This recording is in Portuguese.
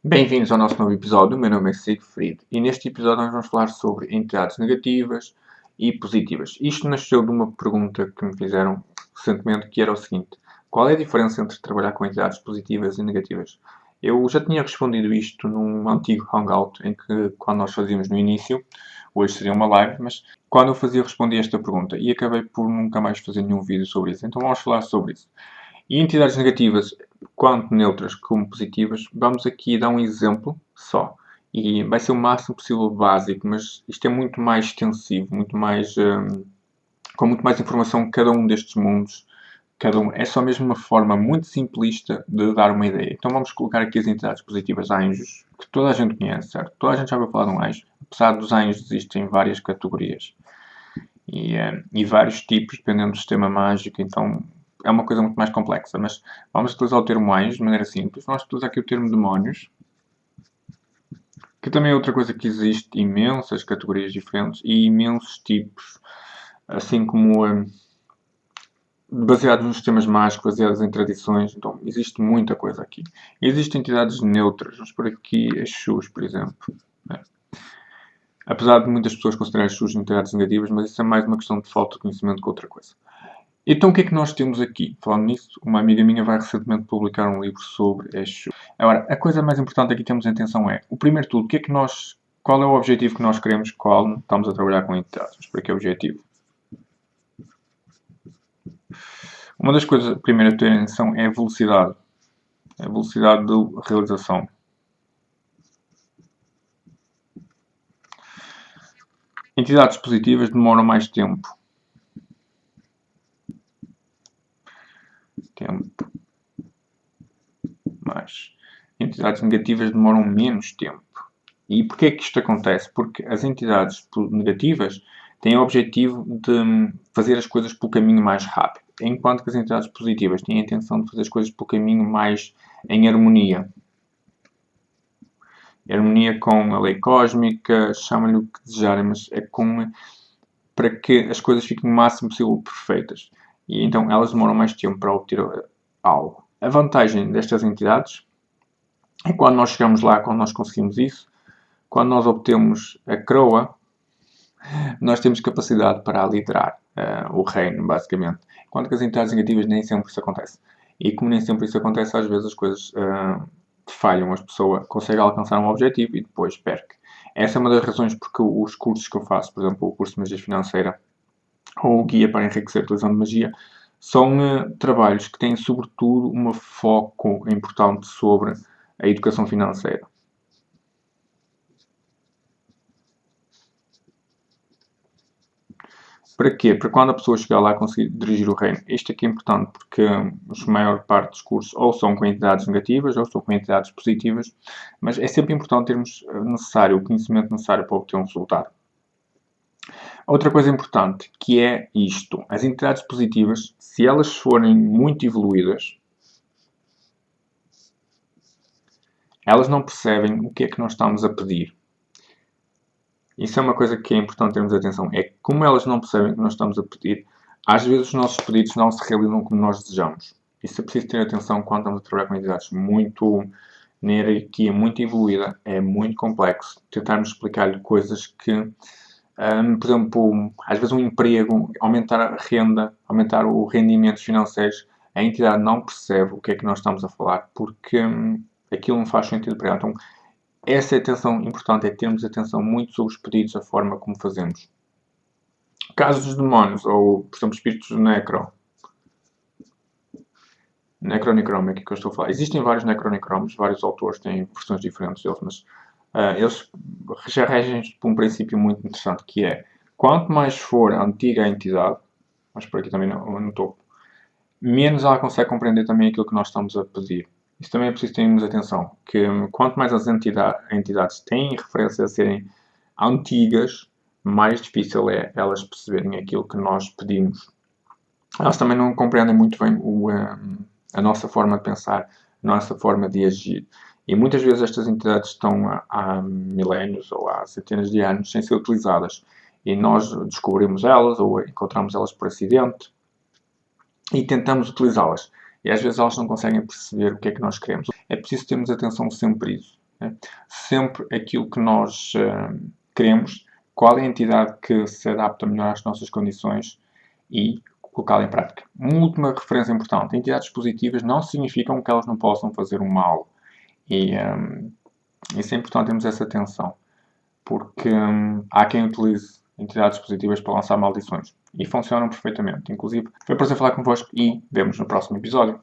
Bem-vindos ao nosso novo episódio. O meu nome é Siegfried e neste episódio nós vamos falar sobre entidades negativas e positivas. Isto nasceu de uma pergunta que me fizeram recentemente, que era o seguinte: qual é a diferença entre trabalhar com entidades positivas e negativas? Eu já tinha respondido isto num antigo Hangout, em que, quando nós fazíamos no início, hoje seria uma live, mas quando eu fazia, respondia esta pergunta e acabei por nunca mais fazer nenhum vídeo sobre isso. Então vamos falar sobre isso. E entidades negativas, quanto neutras como positivas, vamos aqui dar um exemplo só. E vai ser o máximo possível básico, mas isto é muito mais extensivo, muito mais, com muito mais informação que cada um destes mundos. Cada um, é só mesmo uma forma muito simplista de dar uma ideia. Então vamos colocar aqui as entidades positivas anjos, que toda a gente conhece, certo? Toda a gente já ouviu falar de um anjo. Apesar dos anjos, existem várias categorias e vários tipos, dependendo do sistema mágico. Então é uma coisa muito mais complexa. Mas vamos utilizar o termo anjos de maneira simples. Vamos utilizar aqui o termo demónios, que também é outra coisa que existe imensas categorias diferentes e imensos tipos, assim como baseados nos sistemas mágicos, baseados em tradições. Então existe muita coisa aqui. Existem entidades neutras. Vamos por aqui Exus, por exemplo. Apesar de muitas pessoas considerarem Exus entidades negativas, mas isso é mais uma questão de falta de conhecimento que outra coisa. Então o que é que nós temos aqui? Falando nisso, uma amiga minha vai recentemente publicar um livro sobre Exu. Agora, a coisa mais importante aqui que temos em atenção é, o primeiro de tudo, qual é o objetivo que nós queremos quando estamos a trabalhar com entidades? Para que é o objetivo? Uma das coisas, primeiro, a ter em atenção é a velocidade. A velocidade de realização. Entidades positivas demoram mais tempo. Mais. Entidades negativas demoram menos tempo. E porquê é que isto acontece? Porque as entidades negativas têm o objetivo de fazer as coisas pelo caminho mais rápido, enquanto que as entidades positivas têm a intenção de fazer as coisas pelo caminho mais em harmonia. Harmonia com a lei cósmica, chama-lhe o que desejarem, mas é para que as coisas fiquem o máximo possível perfeitas. E então elas demoram mais tempo para obter algo. A vantagem destas entidades é quando nós chegamos lá, quando nós conseguimos isso, quando nós obtemos a coroa, nós temos capacidade para liderar o reino, basicamente. Enquanto que as entidades negativas nem sempre isso acontece. E como nem sempre isso acontece, às vezes as coisas falham. A pessoa consegue alcançar um objetivo e depois perde. Essa é uma das razões porque os cursos que eu faço, por exemplo, o curso de Magia Financeira ou o Guia para Enriquecer Utilizando Magia, são trabalhos que têm, sobretudo, um foco importante sobre a educação financeira. Para quê? Para quando a pessoa chegar lá conseguir dirigir o reino. Isto aqui é importante porque a maior parte dos cursos ou são com entidades negativas ou são com entidades positivas, mas é sempre importante termos o conhecimento necessário para obter um resultado. Outra coisa importante que é isto. As entidades positivas, se elas forem muito evoluídas, elas não percebem o que é que nós estamos a pedir. Isso é uma coisa que é importante termos atenção. É que como elas não percebem o que nós estamos a pedir, às vezes os nossos pedidos não se realizam como nós desejamos. Isso é preciso ter atenção quando estamos a trabalhar com entidades na hierarquia muito evoluída. É muito complexo tentarmos explicar-lhe coisas que, por exemplo, às vezes um emprego, aumentar a renda, aumentar o rendimento financeiros, a entidade não percebe o que é que nós estamos a falar porque aquilo não faz sentido para ela. Então, essa atenção importante é termos atenção muito sobre os pedidos, a forma como fazemos. Casos dos demónios, ou, por exemplo, espíritos do Necronicrome, é aqui que eu estou a falar. Existem vários Necronicromes, vários autores têm versões diferentes deles, mas eles já regem-se por um princípio muito interessante, que é, quanto mais for antiga a entidade, mas por aqui também no topo, menos ela consegue compreender também aquilo que nós estamos a pedir. Isso também é preciso termos atenção, que quanto mais as entidades têm referência a serem antigas, mais difícil é elas perceberem aquilo que nós pedimos. Elas também não compreendem muito bem a nossa forma de pensar, a nossa forma de agir. E muitas vezes estas entidades estão há milénios ou há centenas de anos sem ser utilizadas. E nós descobrimos elas ou encontramos elas por acidente e tentamos utilizá-las. E às vezes elas não conseguem perceber o que é que nós queremos. É preciso termos atenção sempre a isso. né? Sempre aquilo que nós queremos, qual é a entidade que se adapta melhor às nossas condições e colocá-la em prática. Uma última referência importante. Entidades positivas não significam que elas não possam fazer um mal. E isso é importante termos essa atenção. Porque há quem utilize entidades positivas para lançar maldições. E funcionam perfeitamente. Inclusive, foi um prazer falar convosco e vemos no próximo episódio.